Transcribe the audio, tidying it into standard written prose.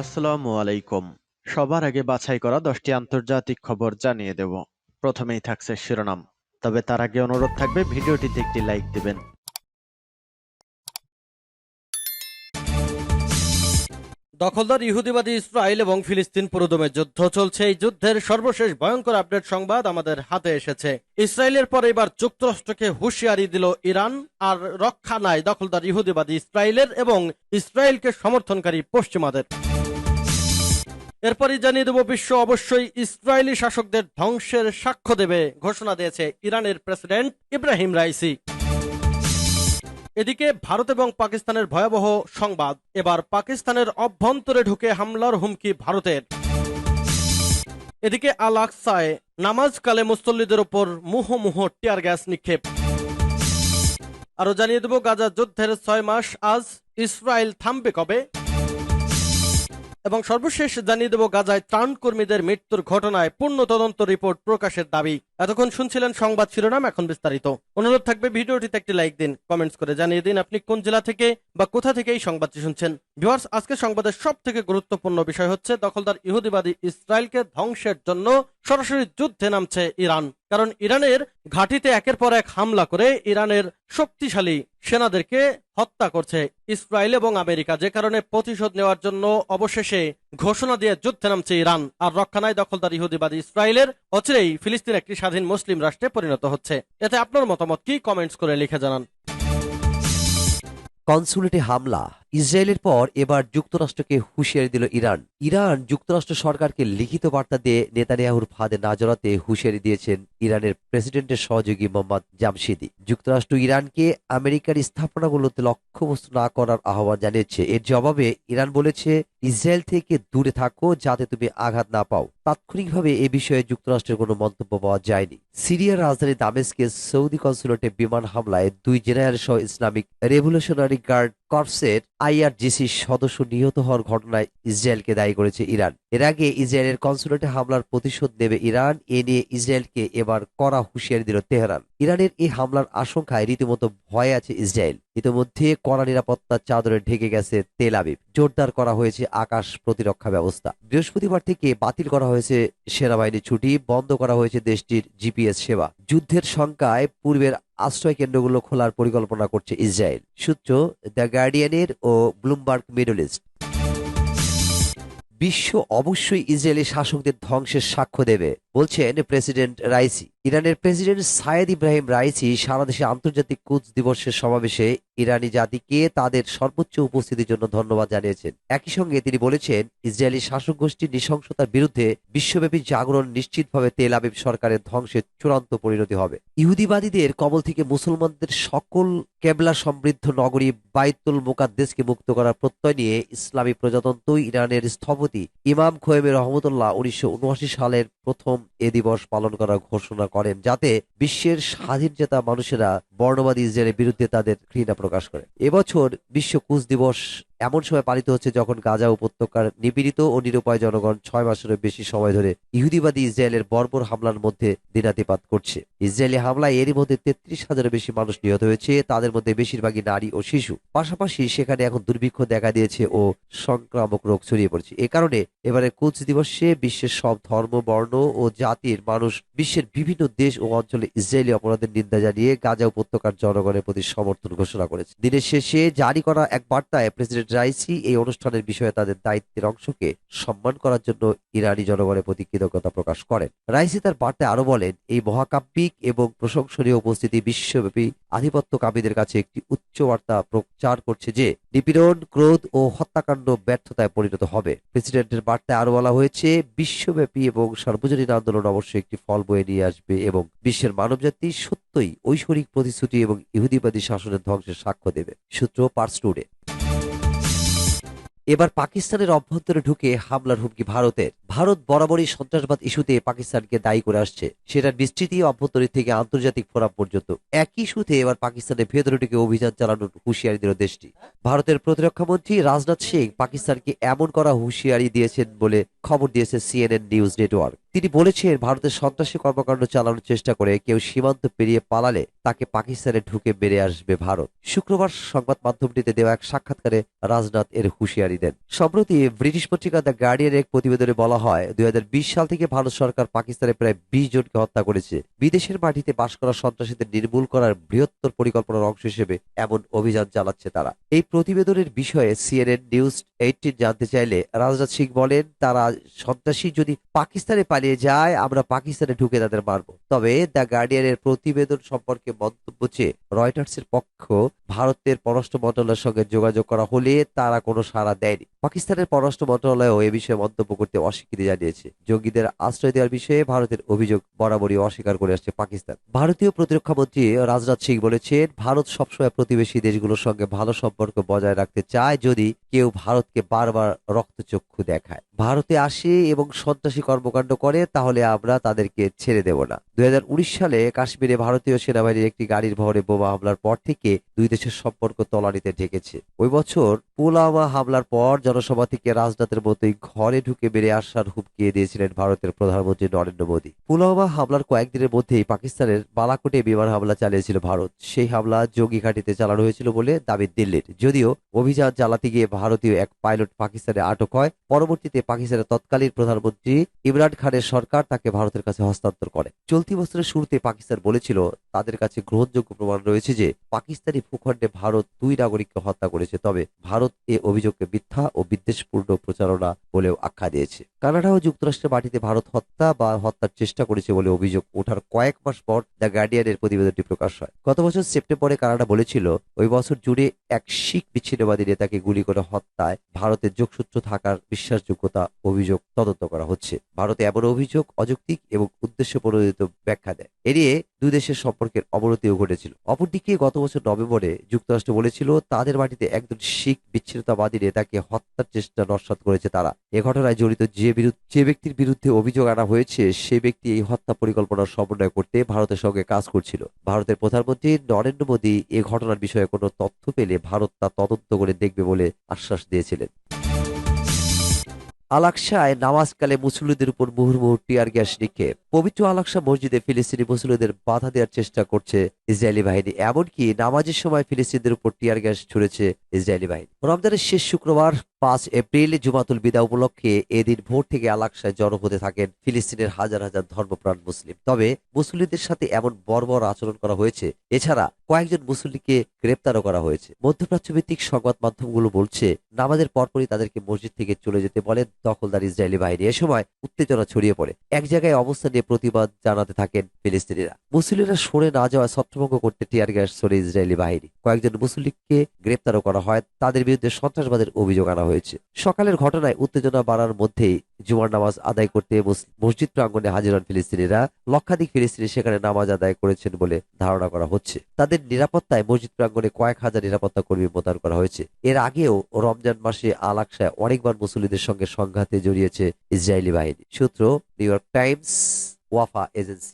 আসসালামু আলাইকুম। সবার আগে বাছাই করা 10টি আন্তর্জাতিক খবর জানিয়ে দেব। প্রথমেই থাকছে শিরোনাম। তবে তার আগে অনুরোধ থাকবে ভিডিওটিতে একটি লাইক দিবেন। দখলদার ইহুদিবাদী ইসরায়েল এবং ফিলিস্তিন পুরোদমে যুদ্ধ চলছে। এই যুদ্ধের সর্বশেষ ভয়ঙ্কর আপডেট সংবাদ আমাদের হাতে এসেছে। ইসরায়েলের পর এবার যুক্তরাষ্ট্রকে হুঁশিয়ারি দিল ইরান। আর রক্ষা নাই দখলদার ইহুদিবাদী ইসরায়েলের এবং ইসরায়েলকে সমর্থনকারী পশ্চিমাদের। এরপরই জানিয়ে দেব, বিশ্ব অবশ্যই ইসরায়েলি শাসকদের ধ্বংসের সাক্ষ্য দেবে ঘোষণা দিয়েছে ইরানের প্রেসিডেন্ট ইব্রাহিম রাইসি। এদিকে ভারত এবং পাকিস্তানের ভয়াবহ সংবাদ। এবার পাকিস্তানের অভ্যন্তরে ঢুকে হামলার হুমকি ভারতের। এদিকে আল আকসায় নামাজকালে মুসল্লিদের ওপর মুহুর্মুহ টিয়ার গ্যাস নিক্ষেপ। আরো জানিয়ে দেব, গাজা যুদ্ধের 6 মাস আজ, ইসরায়েল থামবে কবে? এবং সর্বশেষ জানিয়ে দেব, গাজায় ত্রাণ কর্মীদের মৃত্যুর ঘটনায় পূর্ণ তদন্ত রিপোর্ট প্রকাশের দাবি। এতক্ষণ শুনছিলেন সংবাদ শিরোনাম, এখন বিস্তারিত। অনুরোধ থাকবে ভিডিওটিতে একটি লাইক দিন, কমেন্টস করে জানিয়ে দিন আপনি কোন জেলা থেকে বা কোথা থেকে এই সংবাদটি শুনছেন। ভিউয়ার্স, আজকে সংবাদের সব থেকে গুরুত্বপূর্ণ বিষয় হচ্ছে দখলদার ইহুদিবাদী ইসরায়েলকে ধ্বংসের জন্য সরাসরি যুদ্ধে নামছে ইরান। কারণ ইরানের ঘাঁটিতে একের পর এক হামলা করে ইরানের শক্তিশালী সেনাদেরকে হত্যা করছে ইসরায়েল এবং আমেরিকা, যে কারণে প্রতিশোধ নেওয়ার জন্য অবশেষে ঘোষণা দিয়ে যুদ্ধে নামছে ইরান। আর রক্ষা নাই দখলদার ইহুদিবাদী ইসরায়েলের। অচিরেই ফিলিস্তিন একটি স্বাধীন মুসলিম রাষ্ট্রে পরিণত হচ্ছে। এতে আপনার মতামত কি, কমেন্টস করে লিখে জানান। কনসুলেটে হামলা, ইসরায়েলের পর এবার যুক্তরাষ্ট্রকে হুঁশিয়ারি দিল ইরান। ইরান যুক্তরাষ্ট্র সরকারকে লিখিত বার্তা দিয়ে নেতানিয়াহুর ফাঁদে না জড়াতে হুঁশিয়ারি দিয়েছেন ইরানের প্রেসিডেন্টের সহযোগী মোহাম্মদ জামশিদি। যুক্তরাষ্ট্র ইরানকে আমেরিকার স্থাপনাগুলোতে লক্ষ্যবস্তু না করার আহ্বান জানিয়েছে। এর জবাবে ইরান বলেছে, ইসরায়েল থেকে দূরে থাকো যাতে তুমি আঘাত না পাও। তাৎক্ষণিকভাবে এ বিষয়ে যুক্তরাষ্ট্রের কোনো মন্তব্য পাওয়া যায়নি। সিরিয়ার রাজধানী দামেস্কে সৌদি কনসুলেটে বিমান হামলায় 2 জেনারেল সহ ইসলামিক রেভলিউশনারি গার্ড কর্পসের আইআরজিসি সদস্য নিহত হওয়ার ঘটনায় ইসরায়েলকে দায়ী করেছে ইরান। এর আগে ইসরায়েলের কনসুলেটে হামলার প্রতিশোধ নেবে ইরান। এ নিয়ে ইসরায়েলকে এবার কড়া হুঁশিয়ারি দিল তেহরান। ইরানের এই হামলার আশঙ্কায় রীতিমতো ভয়ে আছে ইসরায়েল। ইতিমধ্যে কড়া নিরাপত্তার চাদরে ঢেকে গেছে তেল আবিব। জোরদার করা হয়েছে আকাশ প্রতিরক্ষা ব্যবস্থা। বৃহস্পতিবার থেকে বাতিল করা হয়েছে সেনাবাহিনীর ছুটি, বন্ধ করা হয়েছে দেশটির জিপিএস সেবা। যুদ্ধের শঙ্কায় পূর্বের আশ্রয় কেন্দ্রগুলো খোলার পরিকল্পনা করছে ইসরায়েল। সূত্র দ্য গার্ডিয়ানের ও ব্লুমবার্গ মিডল ইস্ট। বিশ্ব অবশ্যই ইসরায়েলি শাসকদের ধ্বংসের সাক্ষ্য দেবে বলছেন প্রেসিডেন্ট রাইসি। ইরানের প্রেসিডেন্ট সায়েদ ইব্রাহিম রাইসি সারা দেশে আন্তর্জাতিক কুচ দিবসের সমাবেশে ইরানি জাতিকে তাদের সর্বোচ্চ উপস্থিতির জন্য ধন্যবাদ জানিয়েছেন। একই সঙ্গে তিনি বলেছেন, ইসরায়েলি শাসক গোষ্ঠীর নৃশংসতার বিরুদ্ধে বিশ্বব্যাপী জাগরণ নিশ্চিতভাবে তেল আবিব সরকারের ধ্বংসের চূড়ান্ত পরিণতি হবে। ইহুদিবাদীদের কবল থেকে মুসলমানদের সকল কেবলা সমৃদ্ধ নগরী বাইতুল মুকাদ্দেসকে মুক্ত করার প্রত্যয় নিয়ে ইসলামী প্রজাতন্ত্র ইরানের স্থপতি ইমাম খোয়েমে রহমতুল্লাহ 1979 সালের প্রথম এ দিবস পালন করার ঘোষণা করেন, যাতে বিশ্বের স্বাধীনচেতা মানুষেরা বর্ণবাদী ইসরায়েলের বিরুদ্ধে তাদের ঘৃণা প্রকাশ করে। এবছর বিশ্ব কুচ দিবস এমন সময় পালিত হচ্ছে যখন গাজা উপত্যকার নিপীড়িত ও নিরুপায় জনগণ 6 মাসেরও বেশি সময় ধরে ইহুদিবাদী ইসরায়েলের বর্বর হামলার মধ্যে দিনাতিপাত করছে। ইসরায়েলি হামলায় এরই মধ্যে 33,000-এর বেশি মানুষ নিহত হয়েছে, তাদের মধ্যে বেশিরভাগই নারী ও শিশু। পাশাপাশি সেখানে এখন দুর্ভিক্ষ দেখা দিয়েছে ও সংক্রামক রোগ ছড়িয়ে পড়েছে। এ কারণে এবারে কুচ দিবসে বিশ্বের সব ধর্ম, বর্ণ ও জাতির মানুষ বিশ্বের বিভিন্ন দেশ ও অঞ্চলে ইসরায়েলি অপরাধের নিন্দা জানিয়ে গাজা উপত্যকার জনগণের প্রতি সমর্থন ঘোষণা করেছে। দিনের শেষে জারি করা এক বার্তায় প্রেসিডেন্ট রাইসি এই অনুষ্ঠানের বিষয়ে তাদের দায়িত্বের অংশকে সম্মান করার জন্য ইরানি জনগণের প্রতি কৃতজ্ঞতা প্রকাশ করেন। রাইসি তার বার্তায় আরো বলেন, এই মহাকাব্যিক এবং প্রশংসনীয় উপস্থিতি বিশ্বব্যাপী আধিপত্যকামীদের কাছে একটি উচ্চ বার্তা প্রচার করছে যে নিপীড়ন, ক্রোধ ও হত্যাকাণ্ড ব্যর্থতায় পরিণত হবে। প্রেসিডেন্টের বার্তায় আরো বলা হয়েছে, বিশ্বব্যাপী এবং সার্বজনীন আন্দোলন অবশ্যই একটি ফল বয়ে নিয়ে আসবে এবং বিশ্বের মানবজাতি সত্যই ঐশ্বরিক প্রতিশ্রুতি এবং ইহুদিবাদী শাসনের ধ্বংসের সাক্ষ্য দেবে। সূত্র পার্স টুডে। এবার পাকিস্তানের অভ্যন্তরে ঢুকে হামলার হুমকি ভারতের। ভারত বরাবরই সন্ত্রাসবাদ ইস্যুতে পাকিস্তানকে দায়ী করে আসছে, সেটার বিস্তৃতি অভ্যন্তরীণ থেকে আন্তর্জাতিক ফোরাম পর্যন্ত। একই ইস্যুতে এবার পাকিস্তানের ভেতরে ঢুকে অভিযান চালানোর হুঁশিয়ারি দিল দেশটি। ভারতের প্রতিরক্ষা মন্ত্রী রাজনাথ সিং পাকিস্তানকে এমন করা হুঁশিয়ারি দিয়েছেন বলে খবর দিয়েছে সিএনএন নিউজ নেটওয়ার্ক। তিনি বলেছেন ভারতের সন্ত্রাসী কর্মকাণ্ড চালানোর চেষ্টা করে কেউ সীমান্ত পেরিয়ে পালালে তাকে পাকিস্তানে ঢুকে মেরে আসবে ভারত। শুক্রবার সংবাদ মাধ্যমটিতে দেওয়া এক সাক্ষাৎকারে রাজনাথ এর হুঁশিয়ারি দেন। সম্প্রতি ব্রিটিশ পত্রিকা দ্য গার্ডিয়ানের এক প্রতিবেদনে বলা হয় 2020 সাল থেকে ভারত সরকার পাকিস্তানে প্রায় 20 জনকে হত্যা করেছে। বিদেশের মাটিতে বাস করা সন্ত্রাসীদের নির্মূল করার বৃহত্তর পরিকল্পনার অংশ হিসেবে এমন অভিযান চালাচ্ছে তারা। এই প্রতিবেদনের বিষয়ে CNN নিউজ 18 জানতে চাইলে রাজনাথ সিং বলেন, তারা সন্ত্রাসী যদি পাকিস্তানে পালিয়ে যায় আমরা পাকিস্তানে ঢুকে তাদের মারব। তবে দ্য গার্ডিয়ানের প্রতিবেদন সম্পর্কে মন্তব্য চেয়ে রয়টার্সের পক্ষ ভারতের পররাষ্ট্র মন্ত্রণালয়ের সঙ্গে যোগাযোগ করা হলে তারা কোনো সাড়া দেয়নি। পাকিস্তানের পররাষ্ট্র মন্ত্রণালয়ও এ বিষয়ে মন্তব্য করতে অস্বীকৃতি জানিয়েছে। জঙ্গিদের আশ্রয় দেওয়ার বিষয়ে ভারতের অভিযোগ বরাবরই অস্বীকার করে আসছে পাকিস্তান। ভারতীয় প্রতিরক্ষা মন্ত্রী রাজনাথ সিং বলেছেন, ভারত সবসময় প্রতিবেশী দেশগুলোর সঙ্গে ভালো সম্পর্ক বজায় রাখতে চায় যদি কেউ ভারতকে বারবার রক্তচক্ষু দেখায়, ভারতে আসে এবং সন্ত্রাসী কর্মকাণ্ড করে তাহলে আমরা তাদেরকে ছেড়ে দেব না। 2019 সালে কাশ্মীরে ভারতীয় সেনাবাহিনীর একটি গাড়ির ভবনে বোমা হামলার পর থেকে দুই দেশের সম্পর্ক তলানিতে ঠেকেছে। ওই বছর পুলওয়ামা হামলার পর জনসভা থেকে রাজনাথের মতোই ঘরে ঢুকে বেরিয়ে আসার হুমকি দিয়েছিলেন ভারতের প্রধানমন্ত্রী নরেন্দ্র মোদী। পুলওয়ামা হামলার কয়েকদিনের মধ্যেই পাকিস্তানের বালাকোটে বিমান হামলা চালিয়েছিল ভারত। সেই হামলা জঙ্গি ঘাঁটিতে চালানো হয়েছিল বলে দাবি দিল্লির। যদিও অভিযান চালাতে গিয়ে ভারতীয় এক পাইলট পাকিস্তানে আটক হয়। পরবর্তীতে পাকিস্তানের তৎকালীন প্রধানমন্ত্রী ইমরান খানের সরকার তাকে ভারতের কাছে হস্তান্তর করে। চলতি বছরের শুরুতে পাকিস্তান বলেছিল তাদের কাছে গ্রহণযোগ্য প্রমাণ রয়েছে যে পাকিস্তানি ভূখণ্ডে ভারত 2 নাগরিককে হত্যা করেছে। তবে ভারত এ অভিযোগকে মিথ্যা ও বিদ্বেষপূর্ণ প্রচারণা বলেও আখ্যা দিয়েছে। কানাডা ও যুক্তরাষ্ট্রের মাটিতে ভারত হত্যা বা হত্যার চেষ্টা করেছে বলে অভিযোগ ওঠার কয়েক মাস পর দ্য গার্ডিয়ানের প্রতিবেদনটি প্রকাশ হয়। গত বছর সেপ্টেম্বরে কানাডা বলেছিল ওই বছর জুড়ে এক শিখ বিচ্ছিন্নবাদী নেতাকে গুলি করে হত্যায় ভারতের যোগসূত্র থাকার বিশ্বাসযোগ্যতা অভিযোগ তদন্ত করা হচ্ছে। ভারতে এমন অভিযোগ অযৌক্তিক এবং উদ্দেশ্য প্রণোদিত ব্যাখ্যা দেয়। এড়িয়ে দুই দেশের সম্পর্কের অবনতিও ঘটেছিল। অপরদিকে গত বছর নভেম্বরে যুক্তরাষ্ট্র বলেছিল তাদের মাটিতে একজন শিখ বিচ্ছিন্নতাবাদী নেতাকে হত্যার চেষ্টা নস্যাৎ করেছে তারা। এ ঘটনায় জড়িত যে ব্যক্তির বিরুদ্ধে অভিযোগ আনা হয়েছে সে ব্যক্তি এই হত্যা পরিকল্পনার সমন্বয় করতে ভারতের সঙ্গে কাজ করছিল। ভারতের প্রধানমন্ত্রী নরেন্দ্র মোদী এ ঘটনার বিষয়ে কোনো তথ্য পেলে ভারত তা তদন্ত করে দেখবে বলে আশ্বাস দিয়েছিলেন। আল-আকসায় নামাজকালে মুসল্লিদের উপর মুহুর্মুহু টিয়ার গ্যাস নিক্ষেপ। পবিত্র আল-আকসা মসজিদে ফিলিস্তিনি মুসল্লিদের বাধা দেওয়ার চেষ্টা করছে ইসরায়েলি বাহিনী। এমনকি নামাজের সময় ফিলিস্তিনদের উপর টিয়ার গ্যাস ছুড়েছে ইসরায়েলি বাহিনী। রমজানের শেষ শুক্রবার 5 এপ্রিল জুমাতুল বিদা উপলক্ষে এদিন ভোর থেকে আল-আকসায় জড়ো হতে থাকেন ফিলিস্তিনের হাজার হাজার ধর্মপ্রাণ মুসলিম। তবে মুসল্লিদের সাথে এমন বর্বর আচরণ করা হয়েছে। এছাড়া কয়েকজন মুসল্লিকে গ্রেপ্তারও করা হয়েছে। মধ্যপ্রাচ্য ভিত্তিক সংবাদ মাধ্যমগুলো বলছে নামাজের পরপরই তাদেরকে মসজিদ থেকে চলে যেতে বলে দখলদার ইসরায়েলি বাহিনী। এ সময় উত্তেজনা ছড়িয়ে পড়ে। এক জায়গায় অবস্থান নিয়ে প্রতিবাদ জানাতে থাকেন ফিলিস্তিনিরা। মুসল্লিরা সরে না যাওয়ায় ছত্রভঙ্গ করতে টিয়ার গ্যাস ছড়ে ইসরায়েলি বাহিনী। কয়েকজন মুসল্লিকে গ্রেপ্তারও করা হয়। তাদের বিরুদ্ধে সন্ত্রাসবাদের অভিযোগ আনা হয়েছে। সকালের ঘটনায় উত্তেজনা বাড়ার মধ্যেই জুমার নামাজ আদায় করতে মসজিদ প্রাঙ্গণে হাজির হন ফিলিস্তিনিরা। লক্ষাধিক ফিলিস্তিনি সেখানে নামাজ আদায় করেছেন বলে ধারণা করা হচ্ছে। তাদের নিরাপত্তায় মসজিদ প্রাঙ্গণে কয়েক হাজার নিরাপত্তা কর্মী মোতায়েন করা হয়েছে। এর আগেও রমজান মাসে আল-আকসায় অনেকবার মুসল্লিদের সঙ্গে সংঘাতে জড়িয়েছে ইসরায়েলি বাহিনী। সূত্র নিউ ইয়র্ক টাইমস, ওয়াফা এজেন্সি।